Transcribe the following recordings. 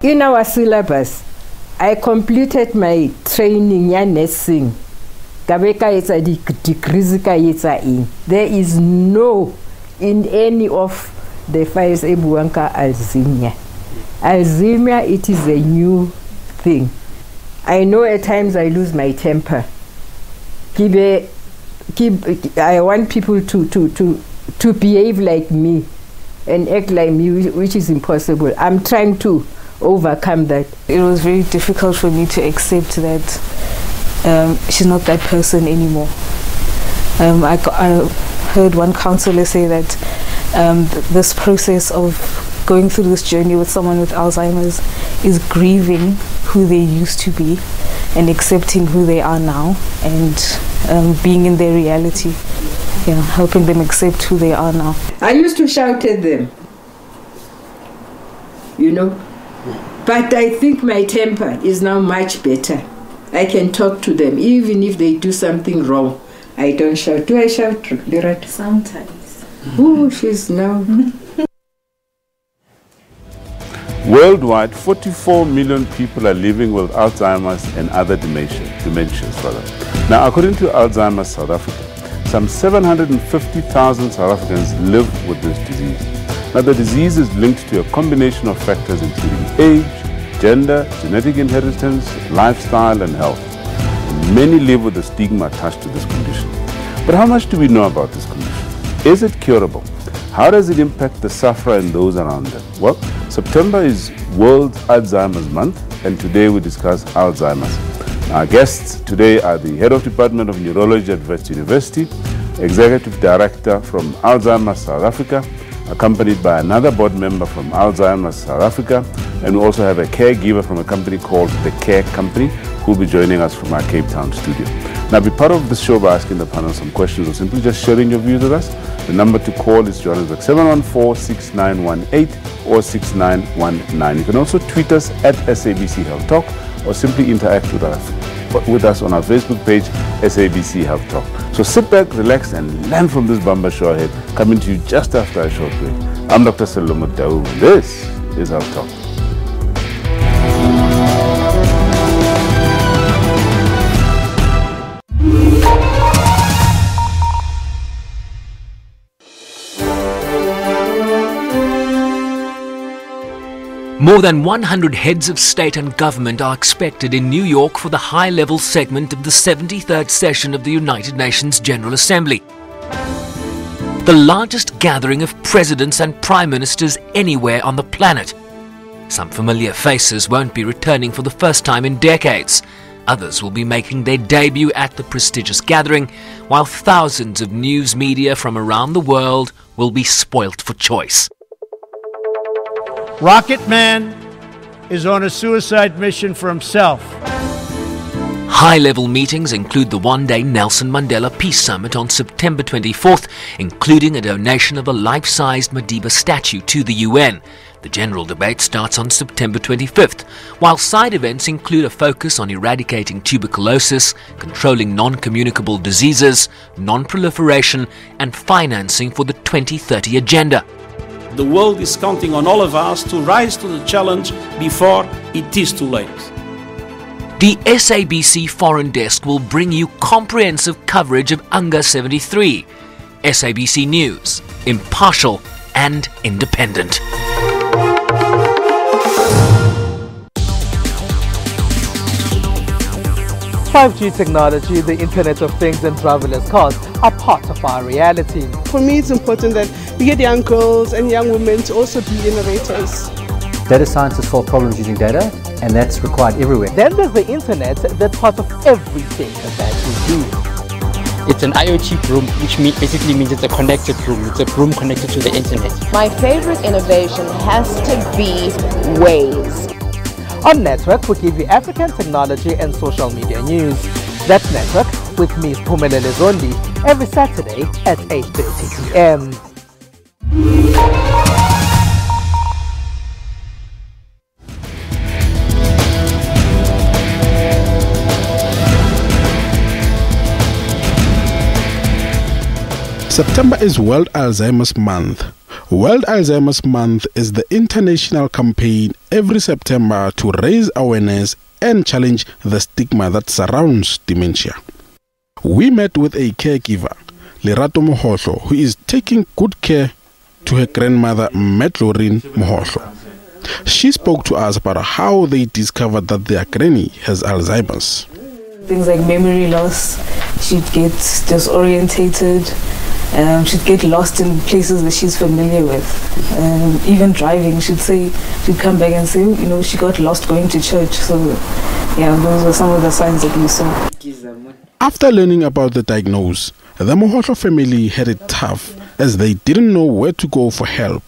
In our syllabus, I completed my training in nursing. There is no in any of the files ebuanka Alzheimer. Alzheimer, it is a new thing. I know at times I lose my temper. I want people to behave like me and act like me, which is impossible. I'm trying to overcome that. It was very difficult for me to accept that she's not that person anymore. I heard one counselor say that this process of going through this journey with someone with Alzheimer's is grieving who they used to be and accepting who they are now and being in their reality, helping them accept who they are now. I used to shout at them, but I think my temper is now much better. I can talk to them, even if they do something wrong. I don't shout. Do I shout, Lirat? Sometimes. Oh, she's now. Worldwide, 44 million people are living with Alzheimer's and other dementias. Now, according to Alzheimer's South Africa, some 750,000 South Africans live with this disease. Now, the disease is linked to a combination of factors including age, gender, genetic inheritance, lifestyle, and health. And many live with the stigma attached to this condition. But how much do we know about this condition? Is it curable? How does it impact the sufferer and those around them? Well, September is World Alzheimer's Month, and today we discuss Alzheimer's. Our guests today are the Head of Department of Neurology at Wits University, Executive Director from Alzheimer's South Africa, accompanied by another board member from Alzheimer's South Africa, and we also have a caregiver from a company called The Care Company, who will be joining us from our Cape Town studio. Now, be part of the show by asking the panel some questions or simply just sharing your views with us. The number to call is Johannesburg 714-6918 or 6919. You can also tweet us at SABC Health Talk or simply interact with us on our Facebook page, SABC Health Talk. So sit back, relax, and learn from this Bamba show ahead, coming to you just after a short break. I'm Dr. Salomon Dau. This is Health Talk. More than 100 heads of state and government are expected in New York for the high-level segment of the 73rd session of the United Nations General Assembly. The largest gathering of presidents and prime ministers anywhere on the planet. Some familiar faces won't be returning for the first time in decades. Others will be making their debut at the prestigious gathering, while thousands of news media from around the world will be spoilt for choice. Rocket Man is on a suicide mission for himself. High-level meetings include the one-day Nelson Mandela Peace Summit on September 24th, including a donation of a life-sized Madiba statue to the UN. The general debate starts on September 25th, while side events include a focus on eradicating tuberculosis, controlling non-communicable diseases, non-proliferation, and financing for the 2030 Agenda. The world is counting on all of us to rise to the challenge before it is too late. The SABC Foreign Desk will bring you comprehensive coverage of UNGA 73. SABC News, impartial and independent. 5G technology, the Internet of Things and driverless cars are part of our reality. For me, it's important that we get young girls and young women to also be innovators. Data scientists solve problems using data, and that's required everywhere. Then there's the Internet, that's part of everything that we do. It's an IoT room, which basically means it's a connected room. It's a room connected to the internet. My favorite innovation has to be Waze. On Network, we give you African technology and social media news. That's Network with me, Pumelele Zondi, every Saturday at 8:30 p.m. September is World Alzheimer's Month. World Alzheimer's Month is the international campaign every September to raise awareness and challenge the stigma that surrounds dementia. We met with a caregiver, Lerato Mohotlo, who is taking good care to her grandmother, Metlorin Mohotlo. She spoke to us about how they discovered that their granny has Alzheimer's. Things like memory loss, she'd get disorientated, she'd get lost in places that she's familiar with. Even driving, she'd come back and say, you know, she got lost going to church. So, yeah, those were some of the signs that we saw. After learning about the diagnosis, the Mohotlo family had it tough as they didn't know where to go for help.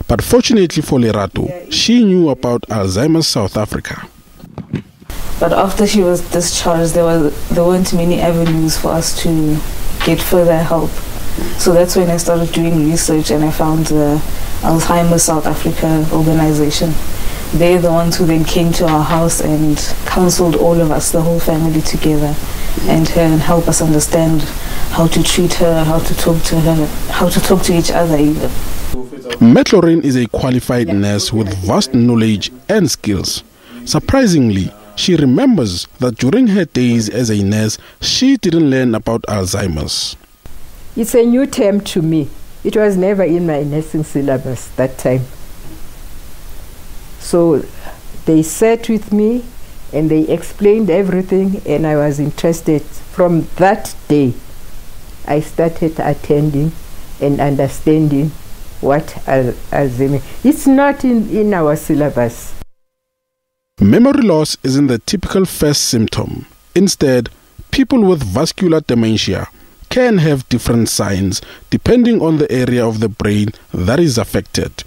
But fortunately for Lerato, she knew about Alzheimer's South Africa. But after she was discharged, there weren't many avenues for us to get further help. So that's when I started doing research and I found the Alzheimer's South Africa organization. They're the ones who then came to our house and counseled all of us, the whole family together, and help us understand how to treat her, how to talk to her, how to talk to each other even. Metlorin is a qualified nurse with vast knowledge and skills. Surprisingly, she remembers that during her days as a nurse, she didn't learn about Alzheimer's. It's a new term to me. It was never in my nursing syllabus that time. So they sat with me and they explained everything, and I was interested. From that day, I started attending and understanding what Alzheimer's. It's not in our syllabus. Memory loss isn't the typical first symptom. Instead, people with vascular dementia can have different signs depending on the area of the brain that is affected.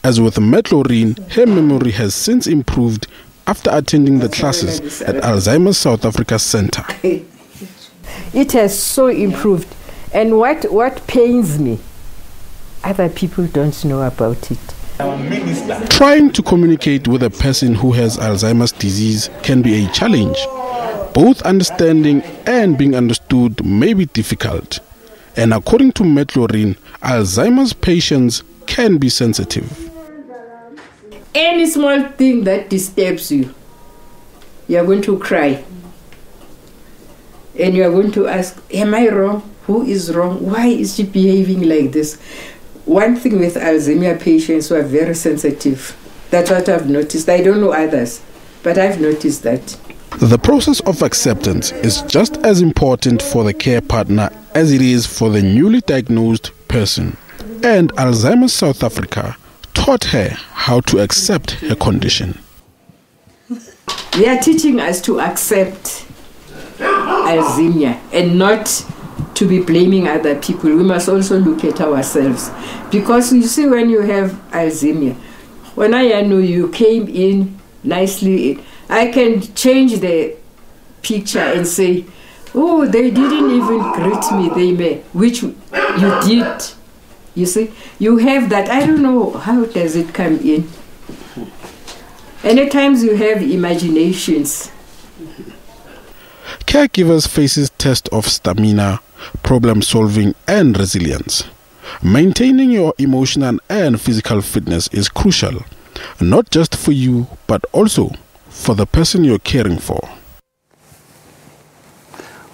As with Metlorin, her memory has since improved after attending the classes at Alzheimer's South Africa Center. It has so improved. And what pains me, other people don't know about it. Trying to communicate with a person who has Alzheimer's disease can be a challenge. Both understanding and being understood may be difficult. And according to Metlorin, Alzheimer's patients can be sensitive. Any small thing that disturbs you, you are going to cry. And you are going to ask, am I wrong? Who is wrong? Why is she behaving like this? One thing with Alzheimer's patients who are very sensitive, that's what I've noticed. I don't know others, but I've noticed that. The process of acceptance is just as important for the care partner as it is for the newly diagnosed person. And Alzheimer's South Africa taught her how to accept her condition. They are teaching us to accept Alzheimer's and not to be blaming other people. We must also look at ourselves. Because you see, when you have Alzheimer's, when I know you came in nicely, I can change the picture and say, oh, they didn't even greet me, they may, which you did. You see, you have that. I don't know, how does it come in? And at times you have imaginations. Caregivers faces test of stamina, problem solving and resilience. Maintaining your emotional and physical fitness is crucial, not just for you, but also for the person you're caring for.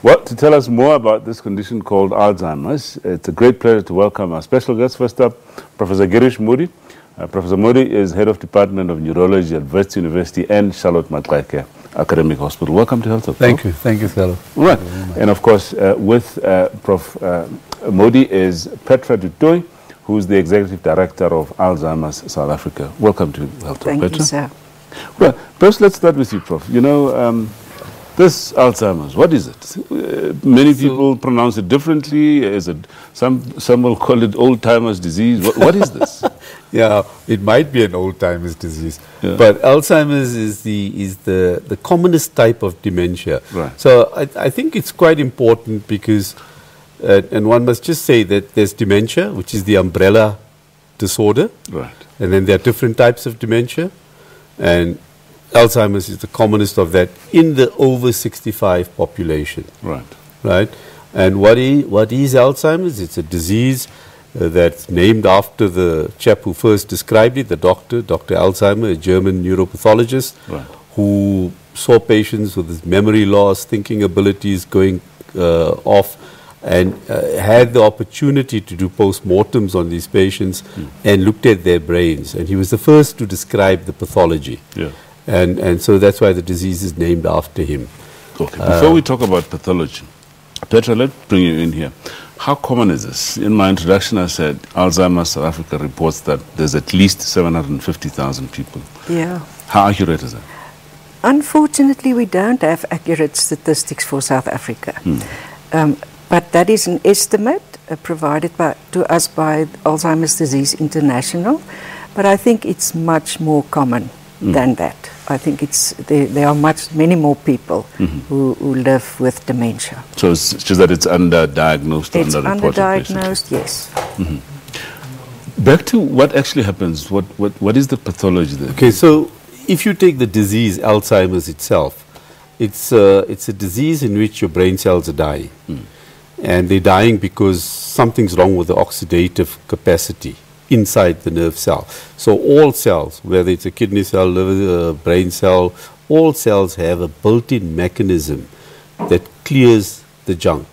Well, to tell us more about this condition called Alzheimer's, it's a great pleasure to welcome our special guest. First up, Professor Girish Modi. Professor Modi is Head of Department of Neurology at Wits University and Charlotte Maxeke Academic Hospital. Welcome to Health Talk. Thank you, Salo. Right, and of course, with Prof. Modi is Petra Dutoy, who's the Executive Director of Alzheimer's South Africa. Welcome to Health Talk, Petra. Thank you, sir. Well, first let's start with you, Prof. You know, this Alzheimer's, what is it? Many people pronounce it differently. Is it some will call it old-timers disease? What is this? Yeah, it might be an old-timers disease, but Alzheimer's is the commonest type of dementia. Right. So I think it's quite important because, and one must just say that there's dementia, which is the umbrella disorder, right? And then there are different types of dementia, and Alzheimer's is the commonest of that in the over 65 population. Right. Right. And what is Alzheimer's? It's a disease that's named after the chap who first described it, the doctor, Dr. Alzheimer, a German neuropathologist, who saw patients with memory loss, thinking abilities going off, and had the opportunity to do post-mortems on these patients and looked at their brains. And he was the first to describe the pathology. Yeah. And so that's why the disease is named after him. Okay. Before we talk about pathology, Petra, let's bring you in here. How common is this? In my introduction, I said Alzheimer's South Africa reports that there's at least 750,000 people. Yeah. How accurate is that? Unfortunately, we don't have accurate statistics for South Africa. But that is an estimate provided to us by Alzheimer's Disease International. But I think it's much more common than that. I think there are many more people who live with dementia. So it's just that it's underdiagnosed, it's underreported. Underdiagnosed, yes. Back to what actually happens. What is the pathology there? Okay, so if you take the disease Alzheimer's itself, it's a disease in which your brain cells are dying. And they're dying because something's wrong with the oxidative capacity inside the nerve cell. So all cells, whether it's a kidney cell, liver, brain cell, all cells have a built-in mechanism that clears the junk.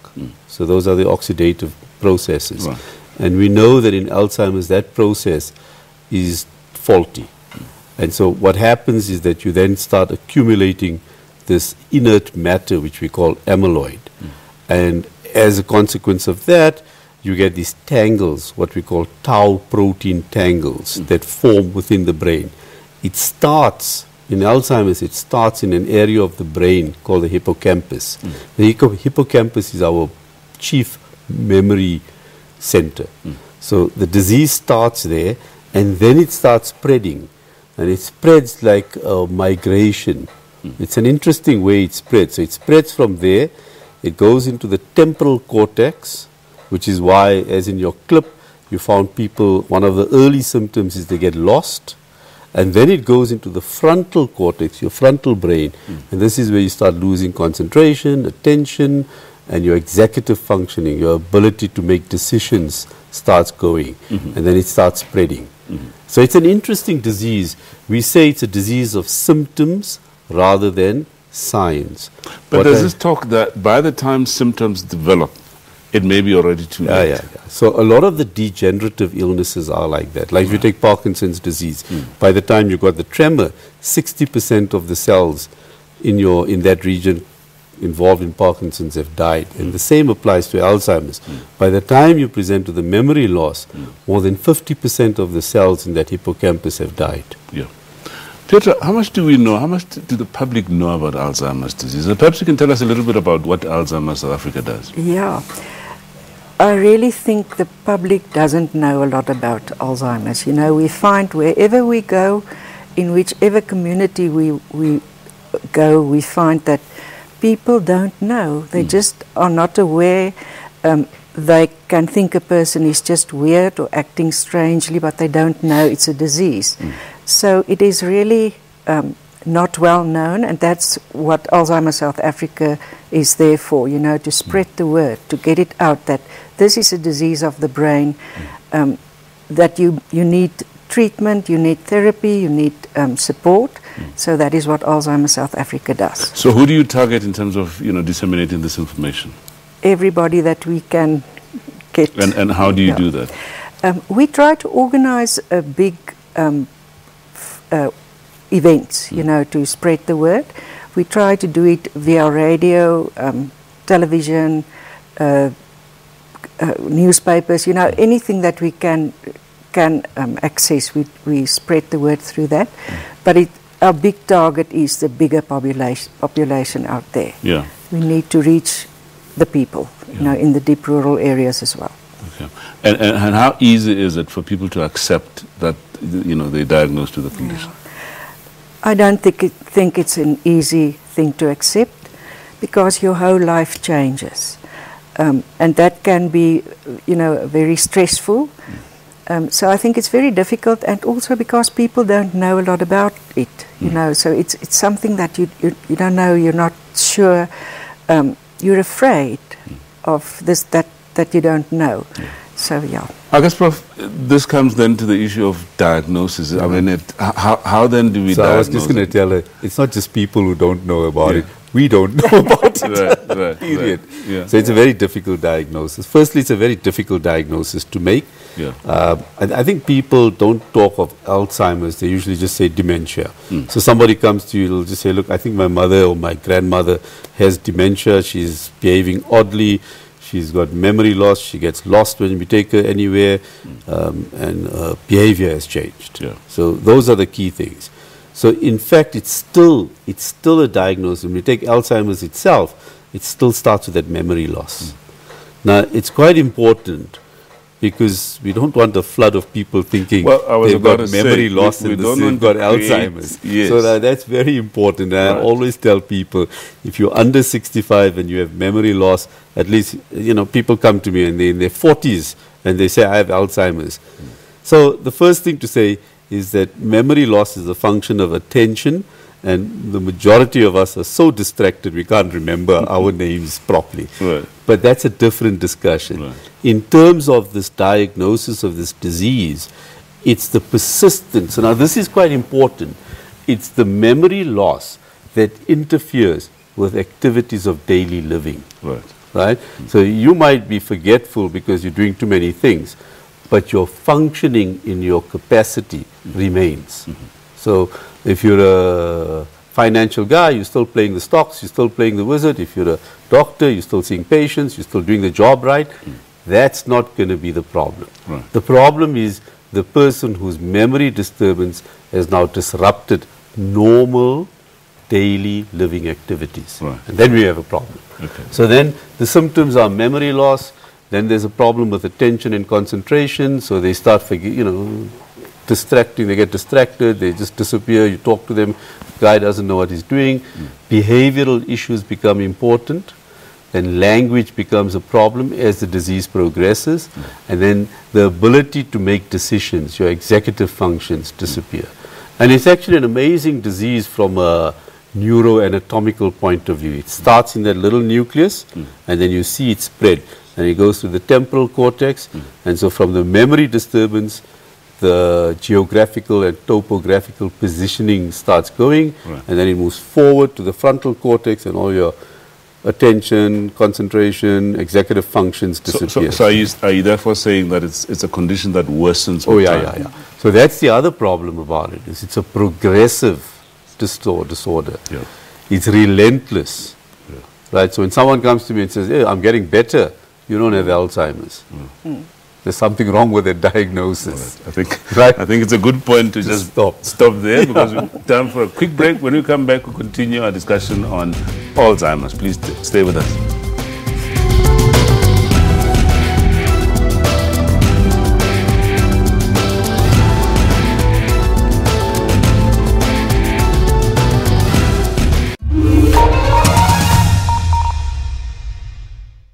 So those are the oxidative processes. Right. And we know that in Alzheimer's that process is faulty. And so what happens is that you then start accumulating this inert matter which we call amyloid. And as a consequence of that, you get these tangles, what we call tau protein tangles, that form within the brain. It starts, in Alzheimer's, it starts in an area of the brain called the hippocampus. The hippocampus is our chief memory center. So the disease starts there, and then it starts spreading. And it spreads like a migration. It's an interesting way it spreads. So it spreads from there, it goes into the temporal cortex, which is why, as in your clip, you found people, one of the early symptoms is they get lost, and then it goes into the frontal cortex, your frontal brain, and this is where you start losing concentration, attention, and your executive functioning, your ability to make decisions starts going, and then it starts spreading. So it's an interesting disease. We say it's a disease of symptoms rather than signs. But does this talk that by the time symptoms develop, it may be already too late? Yeah. So a lot of the degenerative illnesses are like that. Like if you take Parkinson's disease, by the time you got the tremor, 60% of the cells in that region involved in Parkinson's have died. And the same applies to Alzheimer's. By the time you present to the memory loss, more than 50% of the cells in that hippocampus have died. Yeah. Petra, how much do we know, how much do the public know about Alzheimer's disease? Perhaps you can tell us a little bit about what Alzheimer's South Africa does. Yeah. I really think the public doesn't know a lot about Alzheimer's. You know, we find wherever we go, in whichever community we go, we find that people don't know. They just are not aware. They can think a person is just weird or acting strangely, but they don't know it's a disease. So it is really not well known, and that's what Alzheimer's South Africa is there for, you know, to spread the word, to get it out that this is a disease of the brain, that you need treatment, you need therapy, you need support. So that is what Alzheimer's South Africa does. So who do you target in terms of, you know, disseminating this information? Everybody that we can get. And how do you do that? We try to organize a big events, you know, to spread the word. We try to do it via radio, television, newspapers, you know, anything that we can access, we spread the word through that. But our big target is the bigger population out there. Yeah. We need to reach the people, you know, in the deep rural areas as well. Okay. And how easy is it for people to accept that, you know, they're diagnosed with the condition? Yeah. I don't think it's an easy thing to accept, because your whole life changes. And that can be, you know, very stressful. So I think it's very difficult, and also because people don't know a lot about it, you know, so it's something that you don't know, you're not sure, you're afraid of this, that you don't know. So, yeah. I guess, Prof, this comes then to the issue of diagnosis. I mean, how then do we diagnose? I was just going to tell her, it's not just people who don't know about it. We don't know about it, right, period. Right. Yeah. So it's a very difficult diagnosis. Firstly, it's a very difficult diagnosis to make. Yeah. I think people don't talk of Alzheimer's, they usually just say dementia. So somebody comes to you, they'll just say, look, I think my mother or my grandmother has dementia, she's behaving oddly, she's got memory loss, she gets lost when we take her anywhere, and behavior has changed. Yeah. So those are the key things. So in fact, it's still a diagnosis. When we take Alzheimer's itself, it still starts with that memory loss. Now, it's quite important because we don't want a flood of people thinking they've got memory loss and they've got Alzheimer's. Yes. So that's very important. I always tell people, if you're under 65 and you have memory loss, at least, people come to me and they're in their 40s and they say, I have Alzheimer's. So the first thing to say is that memory loss is a function of attention, and the majority of us are so distracted we can't remember our names properly. Right. But that's a different discussion. Right. In terms of this diagnosis of this disease, it's the persistence. Now this is quite important. It's the memory loss that interferes with activities of daily living. Right. Right? So you might be forgetful because you're doing too many things, but your functioning in your capacity remains. So if you're a financial guy, you're still playing the stocks, you're still playing the wizard. If you're a doctor, you're still seeing patients, you're still doing the job right. That's not going to be the problem. Right. The problem is the person whose memory disturbance has now disrupted normal daily living activities. Right. And then we have a problem. Okay. So then the symptoms are memory loss. Then there's a problem with attention and concentration, so they start, distracting, they get distracted, they just disappear, you talk to them, the guy doesn't know what he's doing. Behavioral issues become important, then language becomes a problem as the disease progresses, and then the ability to make decisions, your executive functions disappear. And it's actually an amazing disease from a neuroanatomical point of view. It starts in that little nucleus, and then you see it spread. And it goes to the temporal cortex, and so from the memory disturbance, the geographical and topographical positioning starts going, and then it moves forward to the frontal cortex, and all your attention, concentration, executive functions disappear. So are you therefore saying that it's a condition that worsens with time? Yeah. So that's the other problem about it, is it's a progressive disorder. Yeah. It's relentless. Yeah. Right? So when someone comes to me and says, hey, I'm getting better, you don't have Alzheimer's. There's something wrong with the diagnosis. Right. I think it's a good point to just stop there, because it's time for a quick break. When we come back, we'll continue our discussion on Alzheimer's. Please stay with us.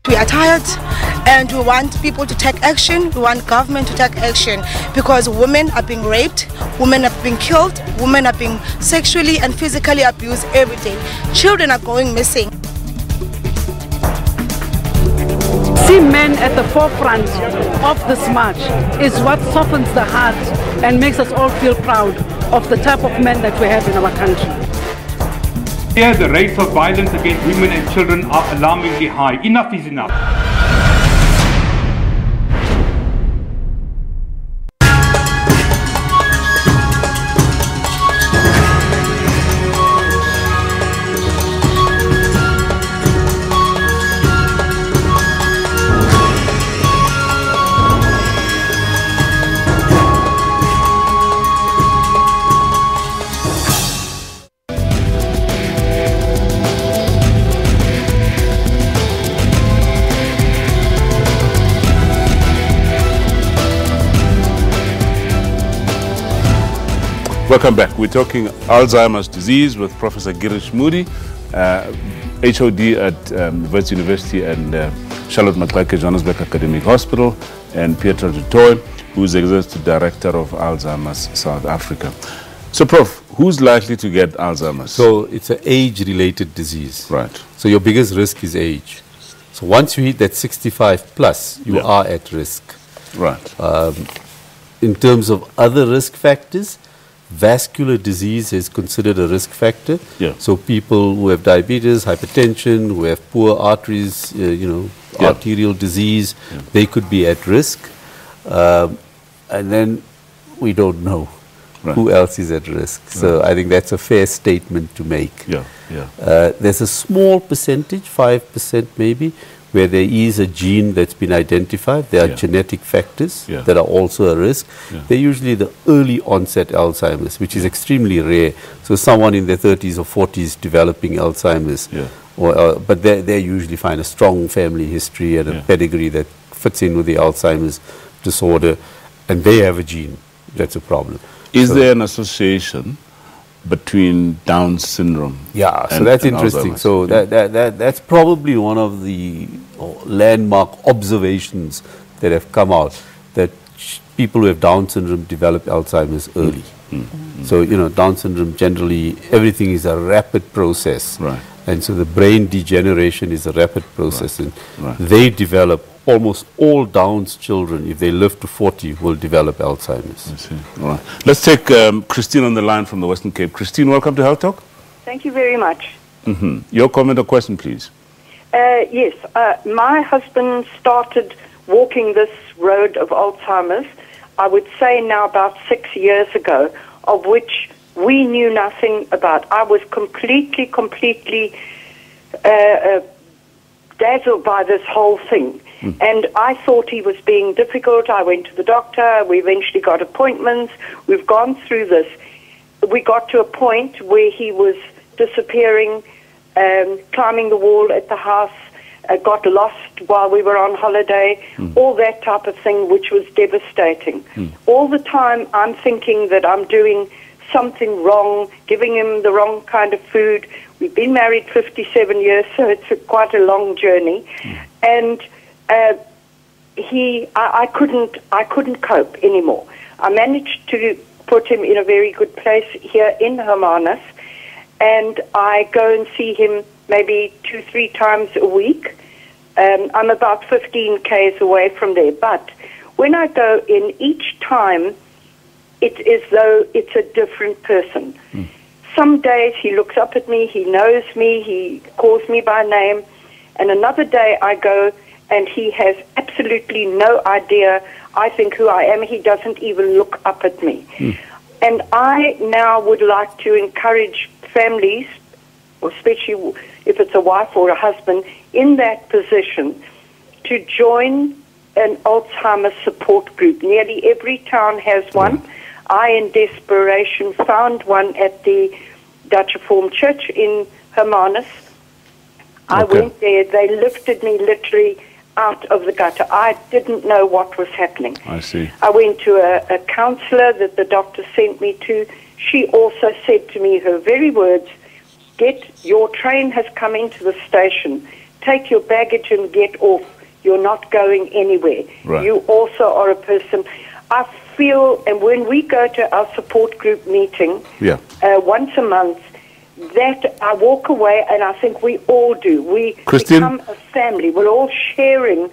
We are tired and we want people to take action. We want government to take action, because women are being raped, women are being killed, women are being sexually and physically abused every day. Children are going missing. See men at the forefront of this march is what softens the heart and makes us all feel proud of the type of men that we have in our country. Here, the rates of violence against women and children are alarmingly high. Enough is enough. Welcome back. We're talking Alzheimer's disease with Professor Girish Moody, HOD at Wits University and Charlotte Maxeke Johannesburg Academic Hospital, and Pietro Dutoy, who is Executive Director of Alzheimer's South Africa. So, Prof, who's likely to get Alzheimer's? So, it's an age-related disease. Right. So, your biggest risk is age. So, once you hit that 65 plus, you are at risk. Right. In terms of other risk factors, vascular disease is considered a risk factor. Yeah. So people who have diabetes, hypertension, who have poor arteries, arterial disease, they could be at risk. And then we don't know who else is at risk. So I think that's a fair statement to make. There's a small percentage, 5% maybe, where there is a gene that's been identified. There are genetic factors that are also a risk. They're usually the early onset Alzheimer's, which is extremely rare. So someone in their 30s or 40s developing Alzheimer's, but they usually find a strong family history and a pedigree that fits in with the Alzheimer's disorder, and they have a gene. That's a problem. Is there an association between Down syndrome? Yeah, so that's interesting. Alzheimer's? So that's probably one of the landmark observations that have come out, that people who have Down syndrome develop Alzheimer's early. So, Down syndrome generally, everything is a rapid process. And so the brain degeneration is a rapid process. And they develop, almost all Down's children, if they live to 40, will develop Alzheimer's. I see. All right. Let's take Christine on the line from the Western Cape. Christine, welcome to Health Talk. Thank you very much. Your comment or question, please. Yes, my husband started walking this road of Alzheimer's, I would say now about 6 years ago, of which we knew nothing about. I was completely dazzled by this whole thing. And I thought he was being difficult. I went to the doctor. We eventually got appointments. We've gone through this. We got to a point where he was disappearing, climbing the wall at the house, got lost while we were on holiday, all that type of thing, which was devastating. All the time I'm thinking that I'm doing something wrong, giving him the wrong kind of food. We've been married 57 years, so it's quite a long journey. And I couldn't cope anymore. I managed to put him in a very good place here in Hermanus, and I go and see him maybe 2-3 times a week. I'm about 15 k's away from there, but when I go in each time, it's as though it's a different person. Some days he looks up at me, he knows me, he calls me by name, and another day I go and he has absolutely no idea, I think, who I am. He doesn't even look up at me. And I now would like to encourage families, especially if it's a wife or a husband, in that position, to join an Alzheimer's support group. Nearly every town has one. I, in desperation, found one at the Dutch Reformed Church in Hermanus. I went there. They lifted me literally out of the gutter. I didn't know what was happening. I see. I went to a counsellor that the doctor sent me to. She also said to me her very words, your train has come into the station. Take your baggage and get off. You're not going anywhere. You also are a person. I feel, and when we go to our support group meeting once a month, that I walk away, and I think we all do. We become a family. We're all sharing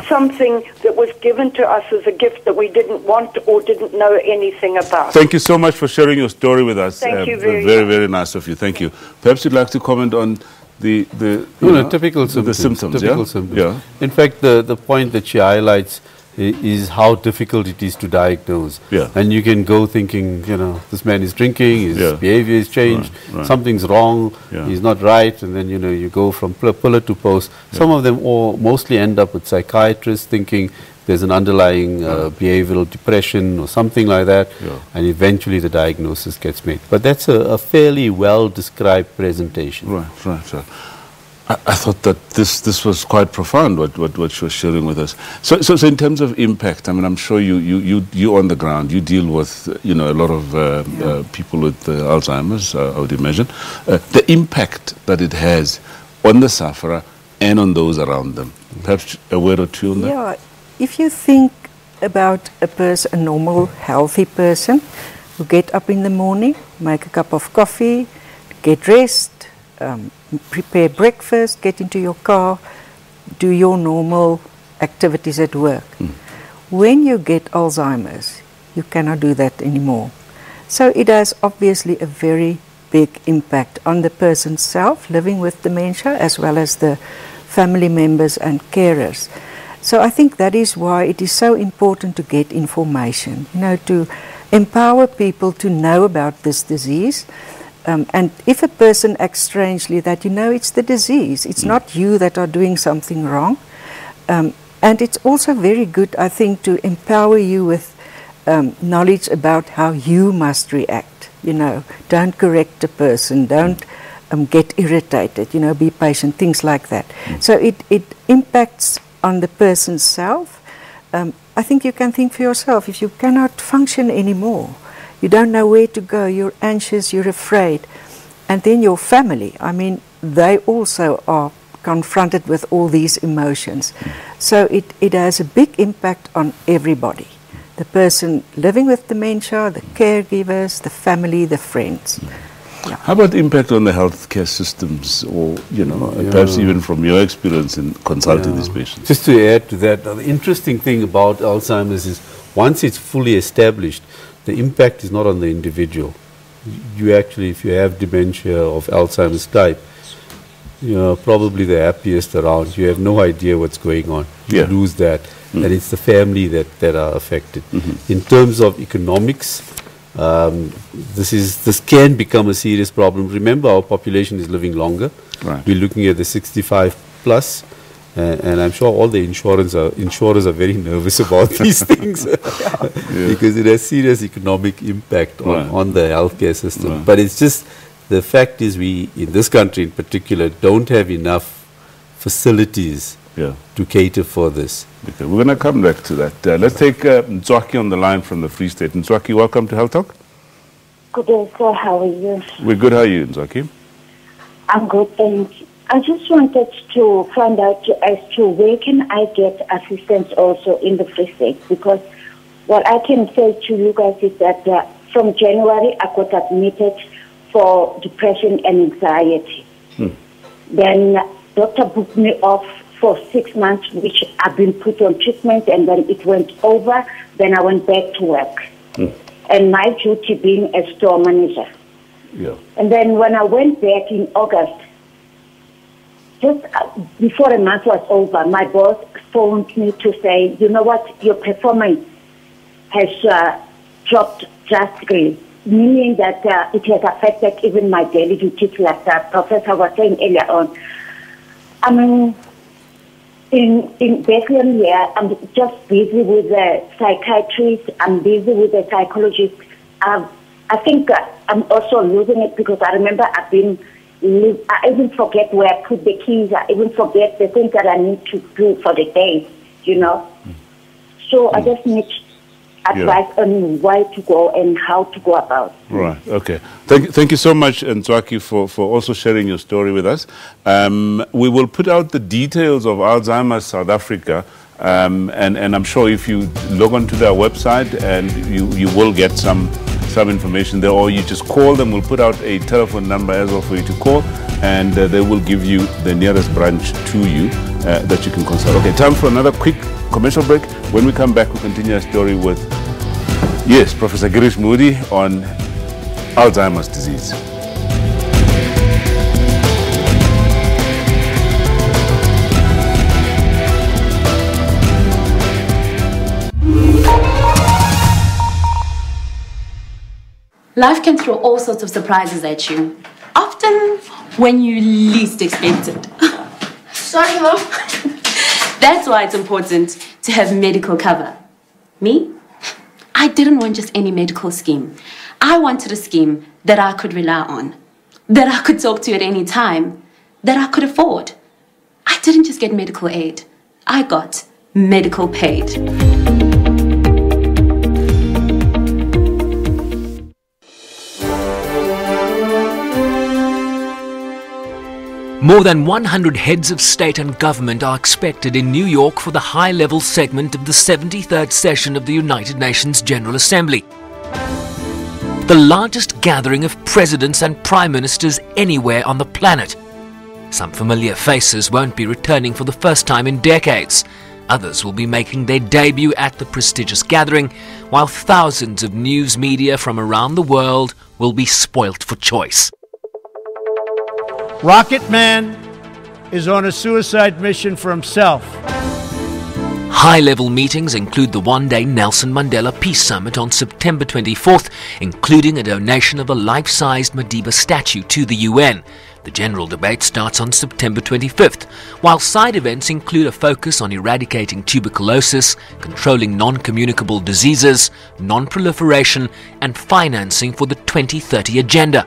something that was given to us as a gift that we didn't want or didn't know anything about. Thank you so much for sharing your story with us. Thank you very much. much. Very nice of you. Thank you. Perhaps you'd like to comment on the typical symptoms. The symptoms. Typical symptoms. In fact, the point that she highlights is how difficult it is to diagnose. And you can go thinking, this man is drinking, his behavior has changed, something's wrong, he's not right, and then, you go from pillar to post. Some of them mostly end up with psychiatrists thinking there's an underlying behavioral depression or something like that, and eventually the diagnosis gets made. But that's a fairly well-described presentation. Right. I thought that this was quite profound, what she was sharing with us. So in terms of impact, I mean, I'm sure you on the ground, you deal with a lot of people with Alzheimer's, I would imagine. The impact that it has on the sufferer and on those around them. Perhaps a word or two on that? Yeah, if you think about a normal, healthy person who get up in the morning, make a cup of coffee, get dressed, prepare breakfast, get into your car, do your normal activities at work. When you get Alzheimer's, you cannot do that anymore. So it has obviously a very big impact on the person's self living with dementia, as well as the family members and carers. So I think that is why it is so important to get information, to empower people to know about this disease. And if a person acts strangely, that it's the disease. It's not you that are doing something wrong. And it's also very good, I think, to empower you with knowledge about how you must react. Don't correct a person, don't get irritated, be patient, things like that. So it impacts on the person's self. I think you can think for yourself, if you cannot function anymore, you don't know where to go, you're anxious, you're afraid. And then your family, they also are confronted with all these emotions. So it has a big impact on everybody. The person living with dementia, the caregivers, the family, the friends. Yeah. How about the impact on the healthcare systems, or perhaps even from your experience in consulting these patients? Just to add to that, the interesting thing about Alzheimer's is once it's fully established, the impact is not on the individual. You actually, if you have dementia of Alzheimer's type, you're probably the happiest around. You have no idea what's going on. You lose that, and it's the family that are affected. In terms of economics, this can become a serious problem. Remember, our population is living longer. Right. We're looking at the 65 plus, and I'm sure all the insurers are very nervous about these things because it has serious economic impact on the healthcare system. But it's just, the fact is, we in this country in particular don't have enough facilities to cater for this. Okay, we're going to come back to that. Let's take Ntswaki on the line from the Free State. Ntswaki, welcome to Health Talk. Good day, sir. How are you? We're good. How are you, Ntswaki? I'm good, thanks. I just wanted to find out as to where can I get assistance also in the Free State, because what I can say to you guys is that from January I got admitted for depression and anxiety. Then doctor booked me off for 6 months, which I've been put on treatment, and then it went over. Then I went back to work. And my duty being a store manager. And then when I went back in August, just before a month was over, my boss phoned me to say, you know what, your performance has dropped drastically, meaning that it has affected even my daily duties, like the professor was saying earlier on. In Bethlehem here, I'm just busy with the psychiatrist, I'm busy with the psychologist. I think I'm also losing it because I remember I even forget where I put the keys, I even forget the things that I need to do for the day, So I just need advice on where to go and how to go about. Right, okay. Thank you so much, Ntswaki, for also sharing your story with us. We will put out the details of Alzheimer's South Africa, and I'm sure if you log on to their website, and you will get some information there, or you just call them. We'll put out a telephone number as well for you to call, and they will give you the nearest branch to you that you can consult. Okay, time for another quick commercial break. When we come back, we'll continue our story with, Professor Girish Moody on Alzheimer's disease. Life can throw all sorts of surprises at you, often when you least expect it. Sorry, Mom. That's why it's important to have medical cover. Me? I didn't want just any medical scheme. I wanted a scheme that I could rely on, that I could talk to at any time, that I could afford. I didn't just get medical aid. I got medical paid. More than 100 heads of state and government are expected in New York for the high-level segment of the 73rd session of the United Nations General Assembly. The largest gathering of presidents and prime ministers anywhere on the planet. Some familiar faces won't be returning for the first time in decades, Others will be making their debut at the prestigious gathering, while thousands of news media from around the world will be spoilt for choice. Rocket Man is on a suicide mission for himself. High-level meetings include the one-day Nelson Mandela Peace Summit on September 24th, including a donation of a life-sized Madiba statue to the UN. The general debate starts on September 25th, while side events include a focus on eradicating tuberculosis, controlling non-communicable diseases, non-proliferation, and financing for the 2030 agenda.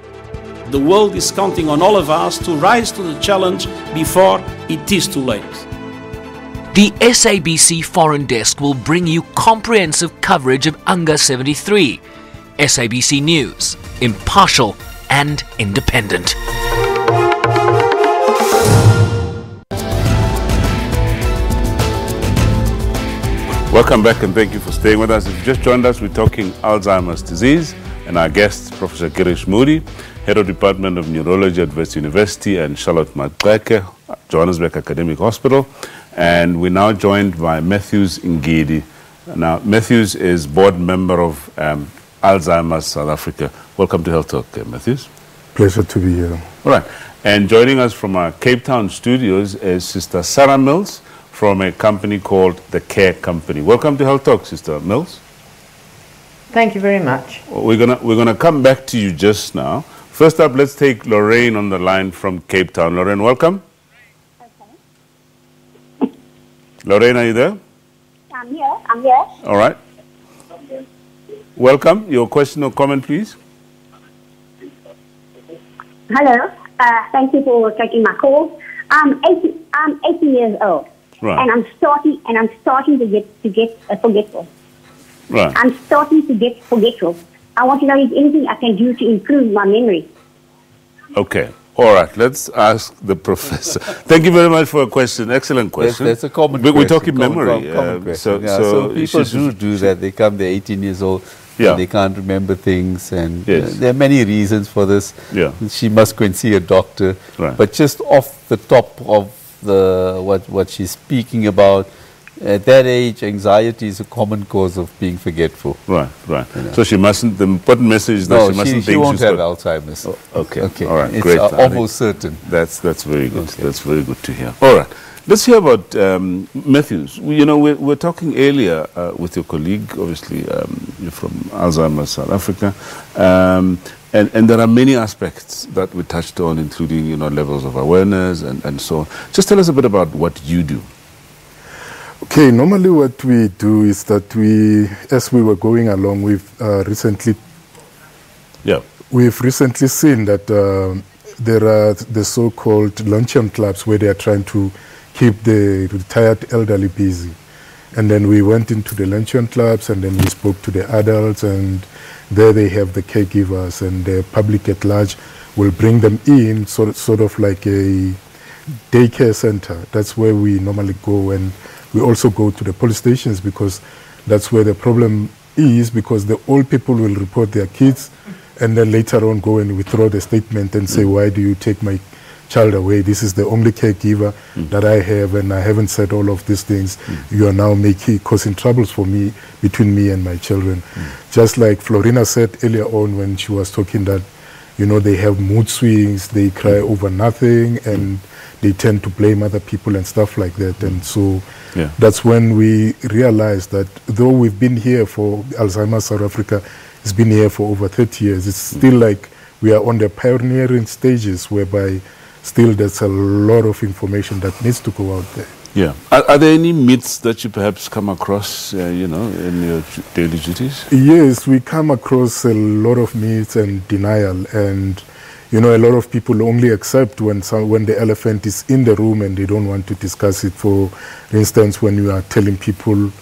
The world is counting on all of us to rise to the challenge before it is too late. The SABC Foreign Desk will bring you comprehensive coverage of UNGA 73. SABC News, impartial and independent. Welcome back and thank you for staying with us. If you just joined us, we're talking Alzheimer's disease, and our guest, Professor Girish Moody, Head of Department of Neurology at Wits University, and Charlotte Maqeke, Johannesburg Academic Hospital. And we're now joined by Matthews Ngidi. Now, Matthews is board member of Alzheimer's South Africa. Welcome to Health Talk, Matthews. Pleasure to be here. All right. And joining us from our Cape Town studios is Sister Sarah Mills from a company called The Care Company. Welcome to Health Talk, Sister Mills. Thank you very much. We're gonna come back to you just now. First up, let's take Lorraine on the line from Cape Town. Lorraine, welcome. Okay. Lorraine, are you there? I'm here. All right. Welcome. Your question or comment, please. Hello. Thank you for taking my call. I'm 18 years old. Right. And I'm starting to get forgetful. Right. I'm starting to get forgetful. I want to know if anything I can do to improve my memory. Okay. All right. Let's ask the professor. Thank you very much for a question. Excellent question. That's a common question. We're talking memory. Common question. So people do that. They come, they're 18 years old, yeah, and they can't remember things. And yes, there are many reasons for this. Yeah. She must go and see a doctor. Right. But just off the top of what she's speaking about, at that age, anxiety is a common cause of being forgetful. Right, right. You know. So she mustn't, the important message is that she mustn't think she won't have Alzheimer's. Oh, okay. Okay. All right, it's great. Almost certain. That's very good. Okay. That's very good to hear. All right. Let's hear about Matthews. We're talking earlier with your colleague, obviously, you're from Alzheimer's South Africa, and there are many aspects that we touched on, including, levels of awareness and so on. Just tell us a bit about what you do. Okay, normally what we do is that as we were going along, we've recently seen that there are the so-called luncheon clubs where they are trying to keep the retired elderly busy. And then we went into the luncheon clubs and then we spoke to the adults, and there they have the caregivers, and the public at large will bring them in, sort of like a daycare center. That's where we normally go, and we also go to the police stations because that's where the problem is, because the old people will report their kids and then later on go and withdraw the statement and say, why do you take my child away? This is the only caregiver that I have, and I haven't said all of these things. You are now causing troubles for me, between me and my children. Just like Florina said earlier on when she was talking that, they have mood swings, they cry over nothing, and they tend to blame other people and stuff like that. And so that's when we realized that though we've been here for Alzheimer's South Africa, it's been here for over 30 years, it's still like we are on the pioneering stages, whereby still there's a lot of information that needs to go out there. Yeah. Are there any myths that you perhaps come across, in your daily duties? Yes, we come across a lot of myths and denial, and a lot of people only accept when the elephant is in the room and they don't want to discuss it. For instance, when you are telling people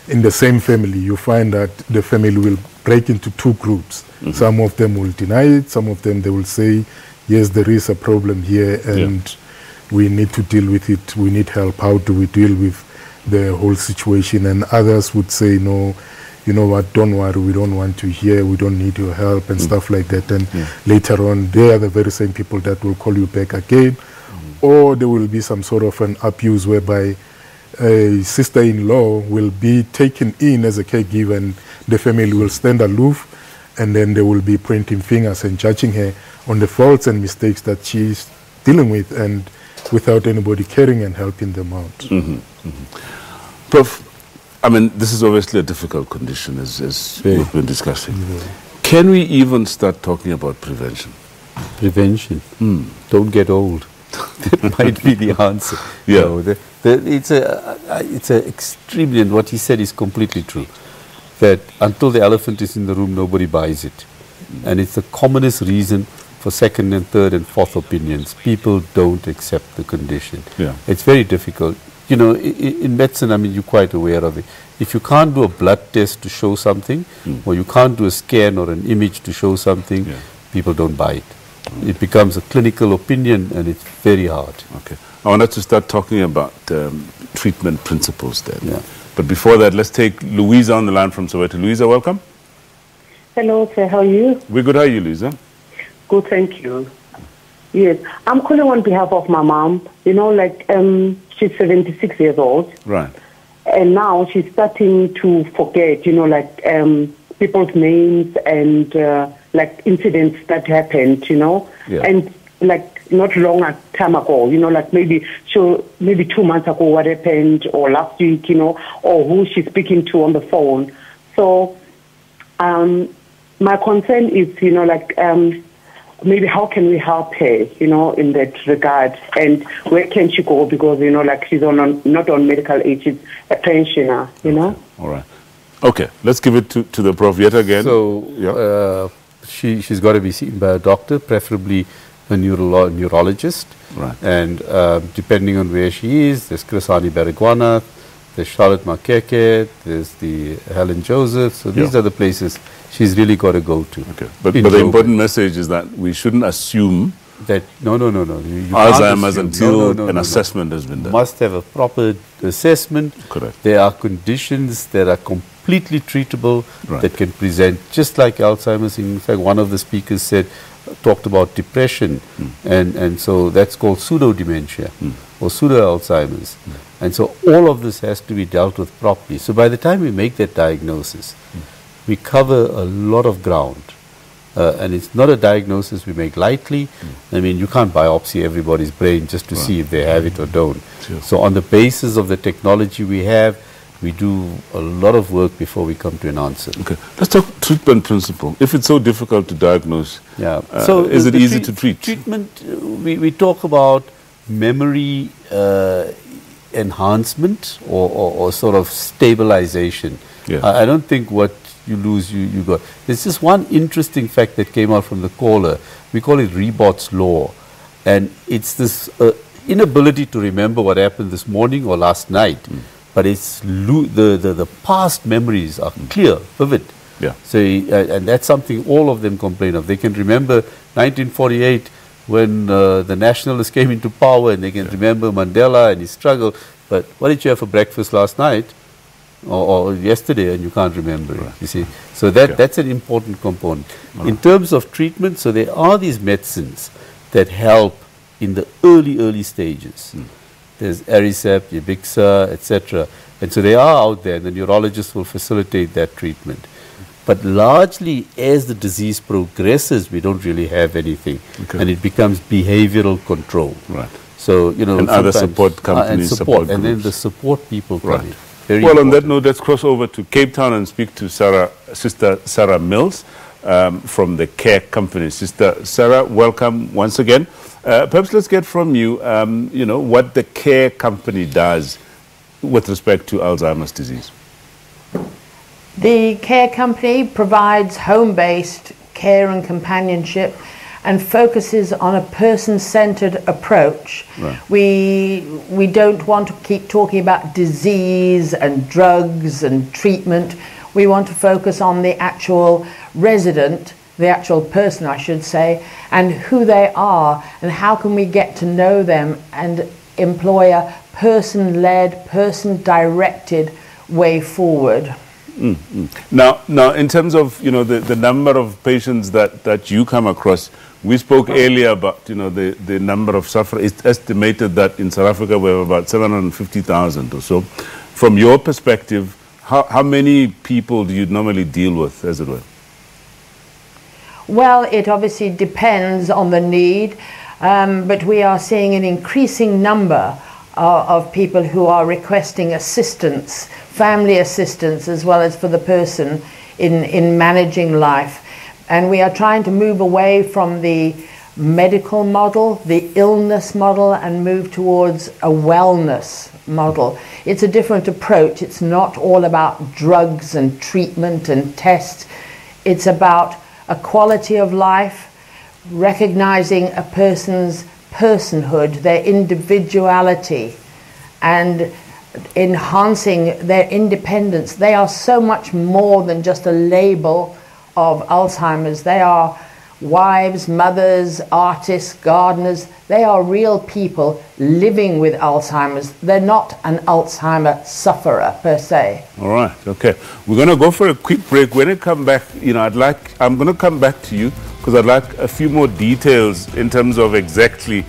in the same family, you find that the family will break into two groups. Some of them will deny it, some of them they will say, yes, there is a problem here and we need to deal with it, we need help, how do we deal with the whole situation? And others would say, no, you know what, don't worry, we don't want to hear, we don't need your help and stuff like that. And later on, they are the very same people that will call you back again. Or there will be some sort of an abuse whereby a sister-in-law will be taken in as a caregiver, and the family will stand aloof, and then they will be pointing fingers and judging her on the faults and mistakes that she's dealing with, and without anybody caring and helping them out. Prof, I mean, this is obviously a difficult condition, as we've been discussing. Can we even start talking about prevention? Prevention? Don't get old. That might be the answer. Yeah. No, it's a extremely, and what he said is completely true, that until the elephant is in the room, nobody buys it. And it's the commonest reason for second and third and fourth opinions. People don't accept the condition. Yeah. It's very difficult. You know, in medicine, I mean, you're quite aware of it. If you can't do a blood test to show something, or you can't do a scan or an image to show something, people don't buy it. It becomes a clinical opinion, and it's very hard. Okay. I wanted to start talking about treatment principles then. Yeah. But before that, let's take Louisa on the line from Soweto. Louisa, welcome. Hello, sir. How are you? We're good. How are you, Louisa? Good, thank you. Yes, I'm calling on behalf of my mom. You know, like, she's 76 years old. Right. And now she's starting to forget, you know, like, people's names and, like, incidents that happened, you know. Yeah. And, like, not long a time ago, you know, like maybe 2 months ago what happened, or last week, you know, or who she's speaking to on the phone. So, my concern is, you know, like, maybe how can we help her, you know, in that regard, and where can she go, because, you know, like, she's not on medical aid, she's a pensioner, you know. All right. Okay, let's give it to the Prof yet again. So, she's got to be seen by a doctor, preferably a neurologist. Right. And depending on where she is, there's Krisani Baragwana, there's Charlotte Makeke, there's the Helen Joseph. So these are the places she's really got to go to. Okay. But the important message is that we shouldn't assume that no. You Alzheimer's until an assessment has been done. Must have a proper assessment. Correct. There are conditions that are completely treatable, that can present just like Alzheimer's. In fact, one of the speakers talked about depression, and so that's called pseudo dementia or pseudo Alzheimer's. And so all of this has to be dealt with properly. So by the time we make that diagnosis, we cover a lot of ground. And it's not a diagnosis we make lightly. I mean, you can't biopsy everybody's brain just to see if they have it or don't. Sure. So on the basis of the technology we have, we do a lot of work before we come to an answer. Okay. Let's talk treatment principle. If it's so difficult to diagnose, so is it easy to treat? Treatment, we talk about memory enhancement or sort of stabilization. Yeah. I don't think what you lose, you got. There's just one interesting fact that came out from the caller. We call it Ribot's law. And it's this inability to remember what happened this morning or last night. But it's the past memories are clear, vivid. Yeah. So, and that's something all of them complain of. They can remember 1948 when the nationalists came into power, and they can remember Mandela and his struggle. But what did you have for breakfast last night or yesterday, and you can't remember it, you see. So that's an important component. In terms of treatment, so there are these medicines that help in the early stages. There's Aricept, Ebixa, etc. And so they are out there, and the neurologists will facilitate that treatment. But largely, as the disease progresses, we don't really have anything. And it becomes behavioral control. Right. So, you know, and other support companies, support and then the support people come in. Very well, on that note, let's cross over to Cape Town and speak to Sister Sarah Mills from the Care Company. Sister Sarah, welcome once again. Perhaps let's get from you, you know, what the Care Company does with respect to Alzheimer's disease. The Care Company provides home-based care and companionship and focuses on a person-centered approach. Right. We don't want to keep talking about disease and drugs and treatment. We want to focus on the actual resident, the actual person, I should say, and who they are, and how can we get to know them and employ a person-led, person-directed way forward. Now, in terms of the number of patients that you come across, we spoke earlier about the number of sufferers. It's estimated that in South Africa we have about 750,000 or so. From your perspective, how many people do you normally deal with, as it were? Well, it obviously depends on the need, but we are seeing an increasing number of people who are requesting assistance, family assistance, as well as for the person in managing life. And we are trying to move away from the medical model, the illness model, and move towards a wellness model. It's a different approach. It's not all about drugs and treatment and tests. It's about a quality of life, recognizing a person's personhood, their individuality, and enhancing their independence. They are so much more than just a label of Alzheimer's. They are wives, mothers, artists, gardeners. They are real people living with Alzheimer's. They're not an Alzheimer sufferer per se. All right, okay. We're going to go for a quick break. When I come back, I'm going to come back to you because I'd like a few more details in terms of exactly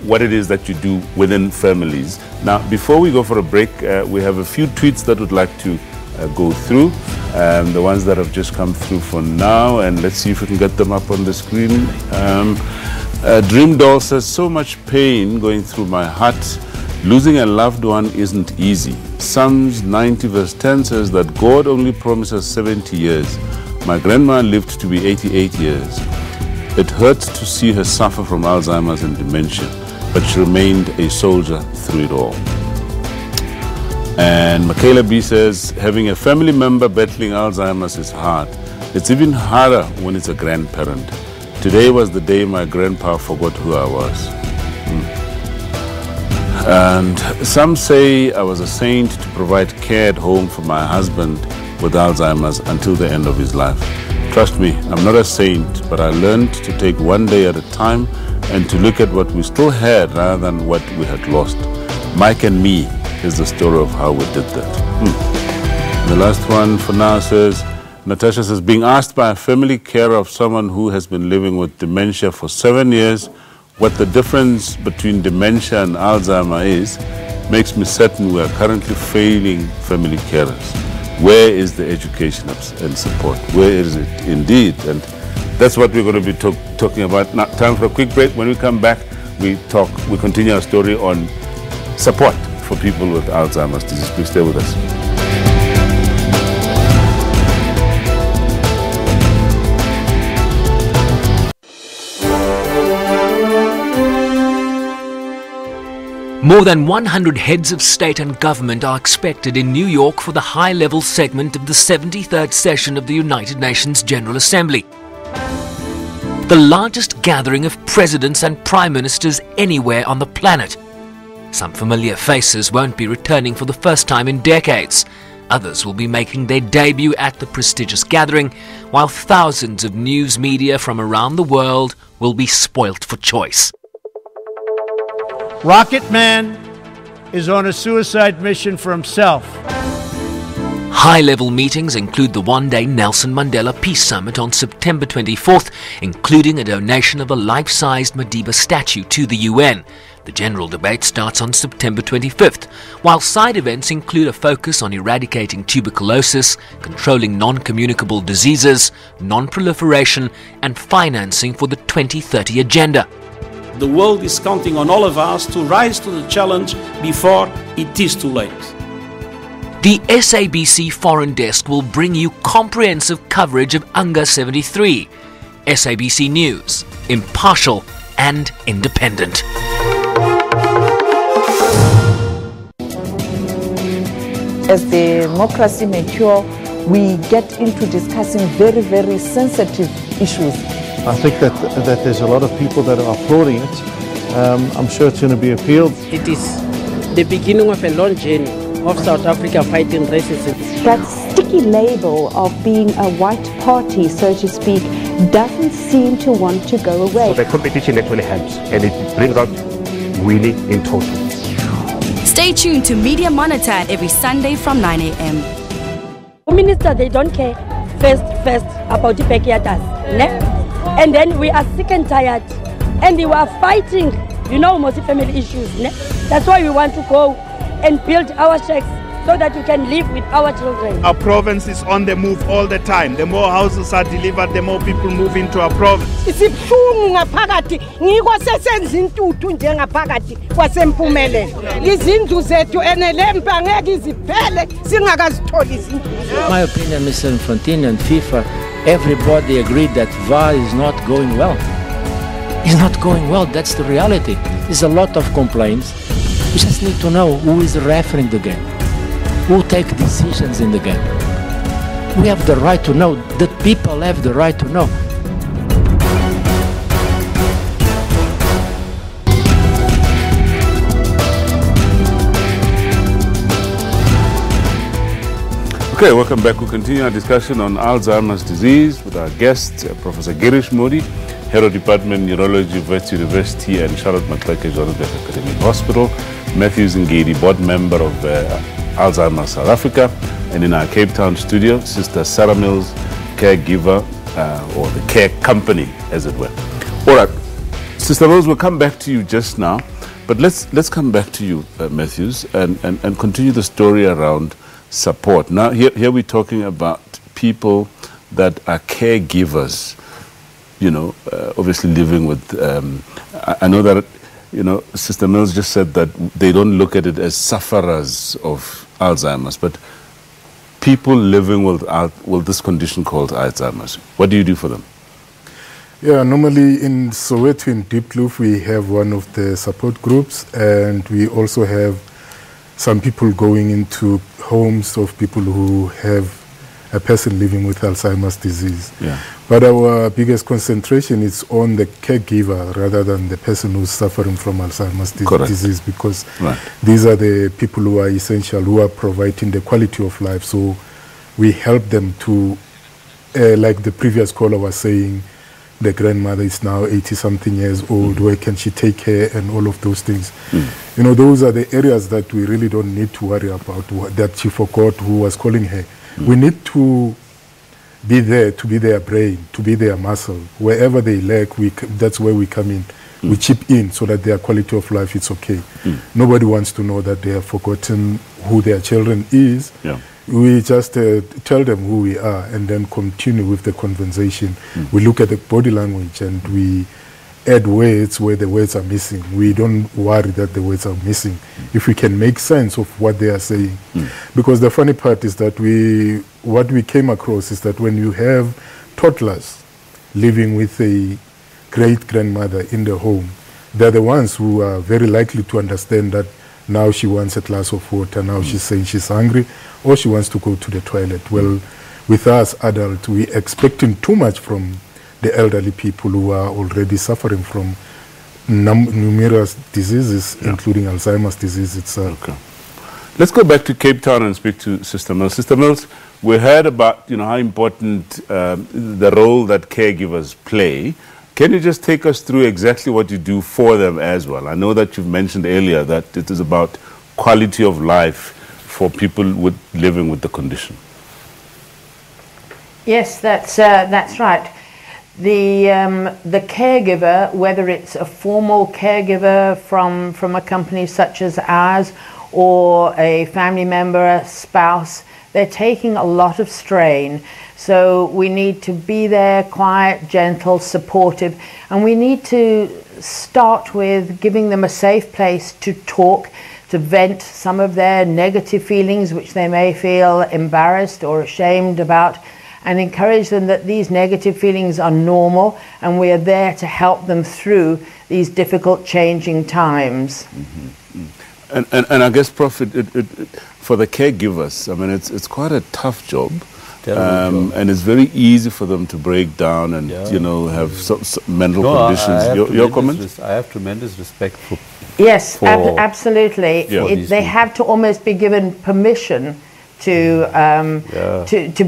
what it is that you do within families. Now, before we go for a break, we have a few tweets that we'd like to go through, the ones that have just come through for now, and let's see if we can get them up on the screen. Dream Doll says, so much pain going through my heart. Losing a loved one isn't easy. Psalms 90 verse 10 says that God only promises 70 years. My grandma lived to be 88 years. It hurts to see her suffer from Alzheimer's and dementia, but she remained a soldier through it all. And Michaela B says, having a family member battling Alzheimer's is hard. It's even harder when it's a grandparent. Today was the day my grandpa forgot who I was. And some say I was a saint to provide care at home for my husband with Alzheimer's until the end of his life. Trust me, I'm not a saint, but I learned to take one day at a time and to look at what we still had rather than what we had lost. Mike and me is the story of how we did that. The last one for now says, Natasha says, being asked by a family carer of someone who has been living with dementia for 7 years what the difference between dementia and Alzheimer is, makes me certain we are currently failing family carers. Where is the education and support? Where is it indeed? And that's what we're going to be talking about. Now, time for a quick break. When we come back, we continue our story on support for people with Alzheimer's disease. Please stay with us. More than 100 heads of state and government are expected in New York for the high-level segment of the 73rd session of the United Nations General Assembly. The largest gathering of presidents and prime ministers anywhere on the planet. Some familiar faces won't be returning for the first time in decades. Others will be making their debut at the prestigious gathering, while thousands of news media from around the world will be spoilt for choice. Rocket Man is on a suicide mission for himself. High-level meetings include the one-day Nelson Mandela Peace Summit on September 24th, including a donation of a life-sized Madiba statue to the UN. The general debate starts on September 25th, while side events include a focus on eradicating tuberculosis, controlling non-communicable diseases, non-proliferation, and financing for the 2030 Agenda. The world is counting on all of us to rise to the challenge before it is too late. The SABC Foreign Desk will bring you comprehensive coverage of UNGA 73. SABC News, impartial and independent. As democracy matures, we get into discussing very, very sensitive issues. I think that there's a lot of people that are applauding it. I'm sure it's going to be appealed. It is the beginning of a long journey of South Africa fighting racism. That sticky label of being a white party, so to speak, doesn't seem to want to go away. So the competition actually helps, and it brings out winning in total. Stay tuned to Media Monitor every Sunday from 9 a.m. Minister, they don't care first about the backyarders. And then we are sick and tired. And we are fighting, multi-family issues. That's why we want to go and build our shacks so that we can live with our children. Our province is on the move all the time. The more houses are delivered, the more people move into our province. Isibuhlungu ngaphakathi ngiko sesenza intuthu njengaphakathi kwasempumelelo. Izindlu zethu enelempa angeke iziphele singakazitholi izindlu. My opinion, Mr. Infantino and FIFA, everybody agreed that VAR is not going well. It's not going well, that's the reality. There's a lot of complaints. We just need to know who is refereeing the game, who take decisions in the game. We have the right to know, the people have the right to know. Okay, welcome back. We'll continue our discussion on Alzheimer's disease with our guest, Professor Girish Modi, Head of Department Neurology, Wits University, and Charlotte Maxeke, Johannesburg Academic Hospital, Matthew Ngedi, board member of Alzheimer's South Africa, and in our Cape Town studio, Sister Sarah Mills, caregiver, or the care company, as it were. All right, Sister Mills, we'll come back to you just now, but let's come back to you, Matthews, and continue the story around support. Now, here we're talking about people that are caregivers, obviously living with, I know that, Sister Mills just said that they don't look at it as sufferers of Alzheimer's, but people living with this condition called Alzheimer's. What do you do for them? Yeah, normally in Soweto, in Deep Kloof, we have one of the support groups, and we also have some people going into homes of people who have a person living with Alzheimer's disease. Yeah. But our biggest concentration is on the caregiver rather than the person who's suffering from Alzheimer's disease, because these are the people who are essential, who are providing the quality of life. So we help them to, like the previous caller was saying, the grandmother is now 80-something years old, where can she take care, and all of those things. Those are the areas that we really don't need to worry about, that she forgot who was calling her. We need to be there, to be their brain, to be their muscle. Wherever they lack, that's where we come in. We chip in so that their quality of life is okay. Nobody wants to know that they have forgotten who their children is. Yeah. We just tell them who we are and then continue with the conversation. We look at the body language and we add words where the words are missing. We don't worry that the words are missing if we can make sense of what they are saying. Because the funny part is that what we came across is that when you have toddlers living with a great-grandmother in the home, they're the ones who are very likely to understand that now she wants a glass of water, now she's saying she's hungry, or she wants to go to the toilet. Well, with us adults, we're expecting too much from the elderly people who are already suffering from numerous diseases, including Alzheimer's disease itself. Okay. Let's go back to Cape Town and speak to Sister Mills. Sister Mills, we heard about how important the role that caregivers play. Can you just take us through exactly what you do for them as well? I know that you've mentioned earlier that it is about quality of life for people living with the condition. Yes, that's right. The caregiver, whether it's a formal caregiver from a company such as ours, or a family member, a spouse, they're taking a lot of strain. So we need to be there, quiet, gentle, supportive, and we need to start with giving them a safe place to talk, to vent some of their negative feelings which they may feel embarrassed or ashamed about, and encourage them that these negative feelings are normal and we are there to help them through these difficult changing times. And I guess, Prof, for the caregivers, I mean, it's quite a tough job. And it's very easy for them to break down and have some mental conditions. Your comments? I have tremendous respect for. Yes, absolutely. They have to almost be given permission to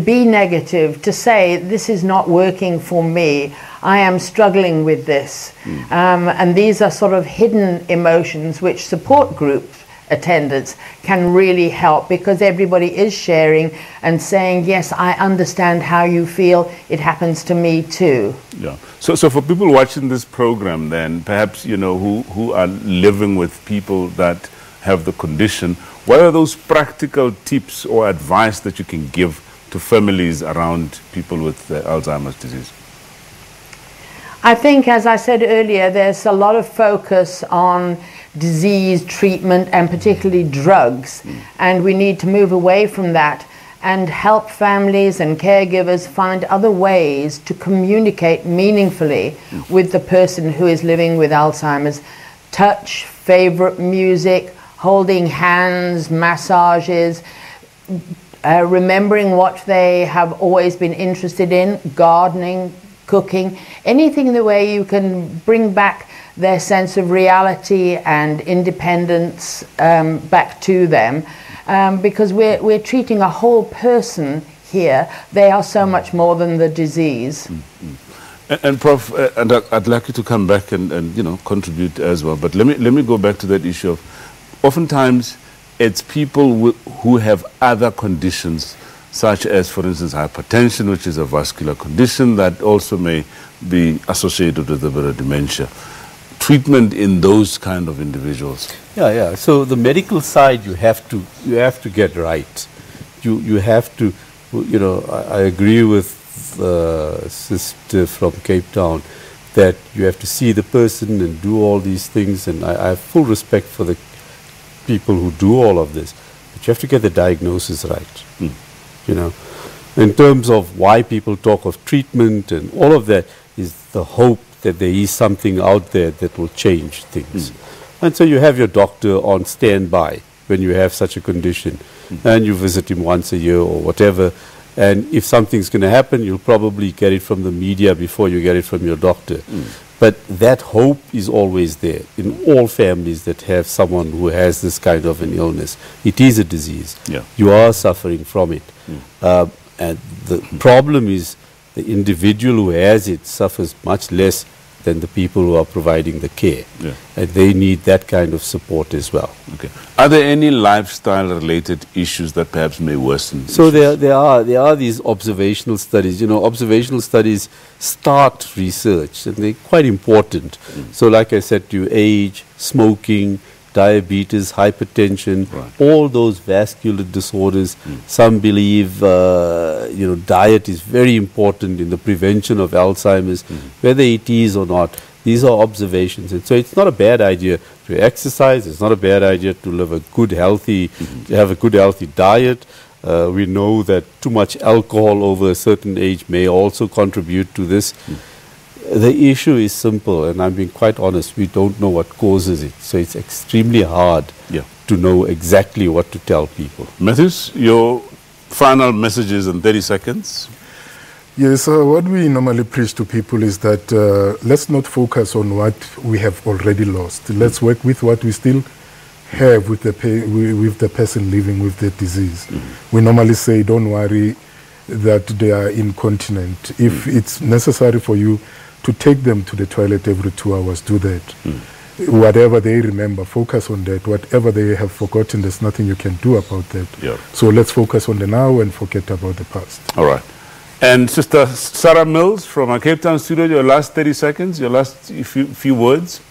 be negative, to say this is not working for me. I am struggling with this, and these are sort of hidden emotions which support groups attendance can really help, because everybody is sharing and saying, yes, I understand how you feel, it happens to me too. Yeah. So for people watching this program then, perhaps, you know, who are living with people that have the condition, what are those practical tips or advice that you can give to families around people with Alzheimer's disease? I think, as I said earlier, there's a lot of focus on disease treatment and particularly drugs, and we need to move away from that and help families and caregivers find other ways to communicate meaningfully with the person who is living with Alzheimer's. Touch, favorite music, holding hands, massages, remembering what they have always been interested in, gardening, cooking, anything in the way you can bring back their sense of reality and independence back to them, because we're treating a whole person here. They are so much more than the disease. And Prof, and I'd like you to come back and you know, contribute as well, but let me go back to that issue of, oftentimes it's people who have other conditions, such as, for instance, hypertension, which is a vascular condition that also may be associated with a bit of dementia. Treatment in those kind of individuals. Yeah. So the medical side, you have to get right. You have to, you know, I agree with the sister from Cape Town that you have to see the person and do all these things, and I have full respect for the people who do all of this, but you have to get the diagnosis right. You know, in terms of why people talk of treatment and all of that, is the hope that there is something out there that will change things. And so you have your doctor on standby when you have such a condition, and you visit him once a year or whatever, and if something's going to happen, you'll probably get it from the media before you get it from your doctor. But that hope is always there in all families that have someone who has this kind of an illness. It is a disease. Yeah. You are suffering from it. And the problem is the individual who has it suffers much less than the people who are providing the care. Yeah. And they need that kind of support as well. Okay. Are there any lifestyle-related issues that perhaps may worsen? So there are these observational studies. You know, observational studies start research, and they're quite important. So like I said to you, age, smoking, diabetes, hypertension, all those vascular disorders. Some believe, you know, diet is very important in the prevention of Alzheimer's, whether it is or not. These are observations, and so it's not a bad idea to exercise. It's not a bad idea to live a good, healthy, to have a good, healthy diet. We know that too much alcohol over a certain age may also contribute to this. The issue is simple, and I'm being quite honest, we don't know what causes it. So it's extremely hard to know exactly what to tell people. Matthews, your final messages in 30 seconds. Yes, what we normally preach to people is that let's not focus on what we have already lost. Let's work with what we still have with the person living with the disease. We normally say, don't worry that they are incontinent. If it's necessary for you to take them to the toilet every 2 hours, do that. Whatever they remember, focus on that. Whatever they have forgotten, there's nothing you can do about that. So let's focus on the now and forget about the past. All right. And Sister Sarah Mills from our Cape Town studio, your last 30 seconds, your last few words.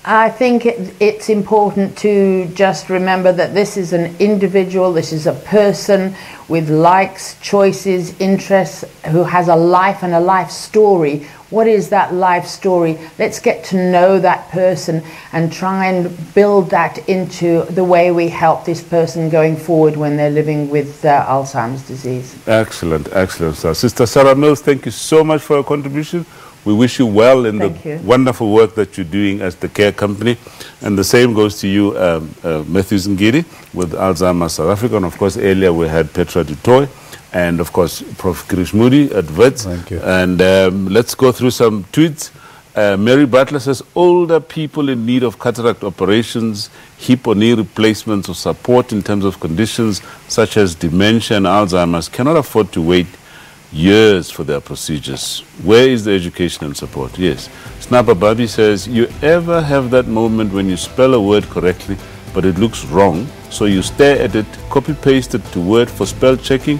I think it's important to just remember that this is an individual, this is a person with likes, choices, interests, who has a life and a life story. What is that life story? Let's get to know that person and try and build that into the way we help this person going forward when they're living with Alzheimer's disease. Excellent, excellent. So, Sister Sarah Mills, thank you so much for your contribution. We wish you well in the wonderful work that you're doing as the care company. And the same goes to you, Matthews Ngidi, with Alzheimer's South Africa. And of course, earlier we had Petra du Toit, and of course, Prof. Kirish Moody at WITS. Thank you. And let's go through some tweets. Mary Butler says, older people in need of cataract operations, hip or knee replacements or support in terms of conditions such as dementia and Alzheimer's cannot afford to wait years for their procedures. Where is the education and support? Yes. Snapper Bobby says, you ever have that moment when you spell a word correctly but it looks wrong. So you stare at it, copy-paste it to Word for spell checking,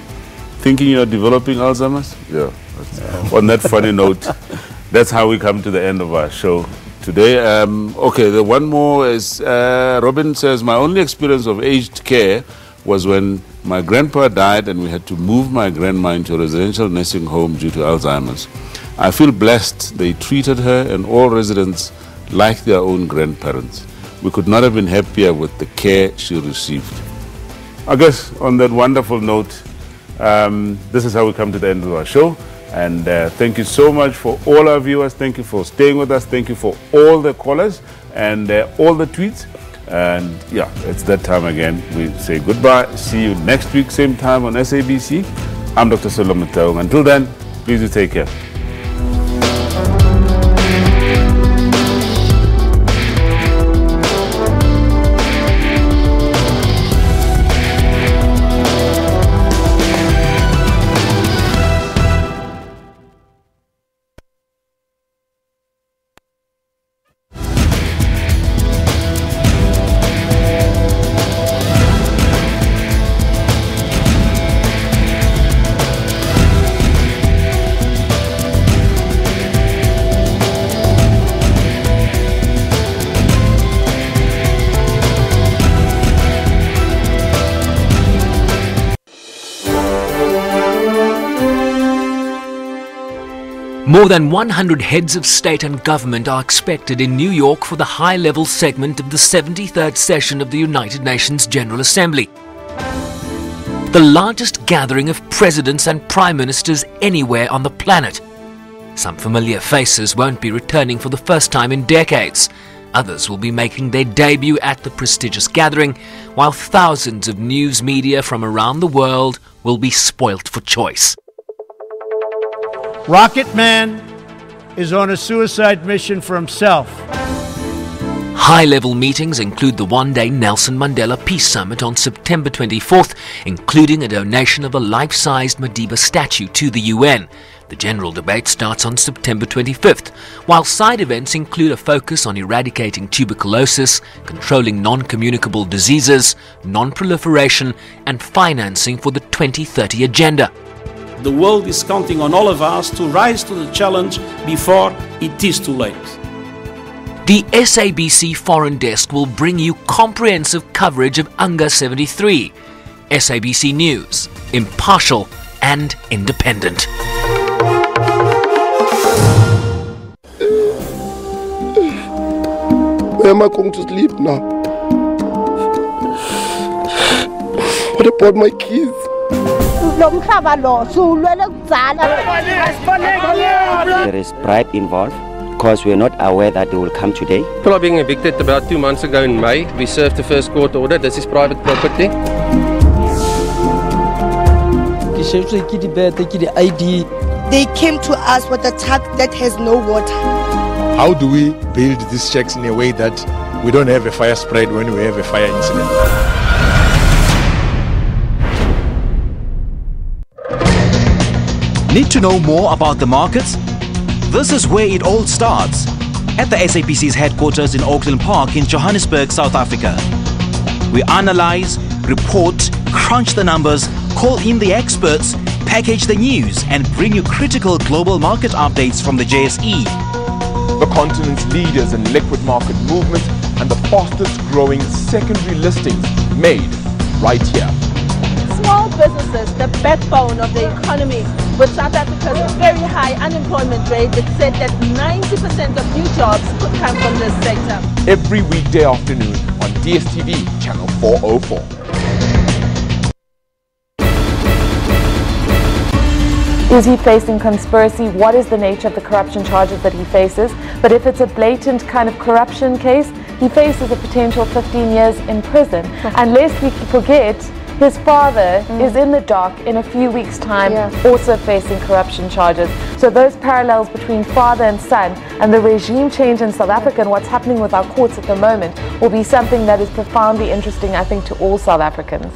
thinking you're developing Alzheimer's? Yeah. On that funny note, that's how we come to the end of our show today. Okay, the one more is, Robin says, my only experience of aged care was when my grandpa died and we had to move my grandma into a residential nursing home due to Alzheimer's. I feel blessed they treated her and all residents like their own grandparents. We could not have been happier with the care she received. I guess on that wonderful note, this is how we come to the end of our show. And thank you so much for all our viewers. Thank you for staying with us. Thank you for all the callers and all the tweets. And yeah, it's that time again. We say goodbye. See you next week, same time on SABC. I'm Dr. Solomon Taung. Until then, please do take care. More than 100 heads of state and government are expected in New York for the high-level segment of the 73rd session of the United Nations General Assembly. The largest gathering of presidents and prime ministers anywhere on the planet. Some familiar faces won't be returning for the first time in decades. Others will be making their debut at the prestigious gathering, while thousands of news media from around the world will be spoilt for choice. Rocket Man is on a suicide mission for himself. High-level meetings include the one-day Nelson Mandela Peace Summit on September 24th, including a donation of a life-sized Madiba statue to the UN. The general debate starts on September 25th, while side events include a focus on eradicating tuberculosis, controlling non-communicable diseases, non-proliferation, and financing for the 2030 Agenda. The world is counting on all of us to rise to the challenge before it is too late. The SABC Foreign Desk will bring you comprehensive coverage of UNGA 73. SABC News, impartial and independent. Where am I going to sleep now? What about my kids? There is bribe involved because we are not aware that they will come today. People are being evicted about 2 months ago in May. We served the first court order. This is private property. They came to us with a truck that has no water. How do we build these checks in a way that we don't have a fire spread when we have a fire incident? Need to know more about the markets? This is where it all starts, at the SABC's headquarters in Auckland Park in Johannesburg, South Africa. We analyze, report, crunch the numbers, call in the experts, package the news, and bring you critical global market updates from the JSE. The continent's leaders in liquid market movement and the fastest growing secondary listings made right here. Small businesses, the backbone of the economy. With South Africa's very high unemployment rate, it's said that 90% of new jobs could come from this sector. Every weekday afternoon on DSTV, channel 404. Is he facing conspiracy? What is the nature of the corruption charges that he faces? But if it's a blatant kind of corruption case, he faces a potential 15 years in prison. And lest we forget, his father is in the dock in a few weeks' time, also facing corruption charges. So those parallels between father and son and the regime change in South Africa and what's happening with our courts at the moment will be something that is profoundly interesting, I think, to all South Africans.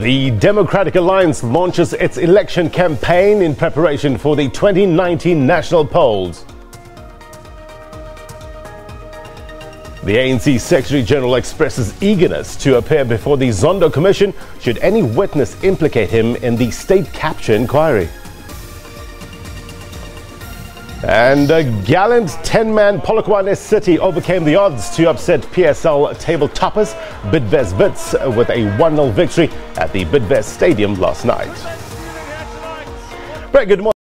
The Democratic Alliance launches its election campaign in preparation for the 2019 national polls. The ANC Secretary General expresses eagerness to appear before the Zondo Commission should any witness implicate him in the state capture inquiry. And a gallant 10-man Polokwane City overcame the odds to upset PSL table toppers Bidvest Wits with a 1-0 victory at the Bidvest Stadium last night. Very good morning.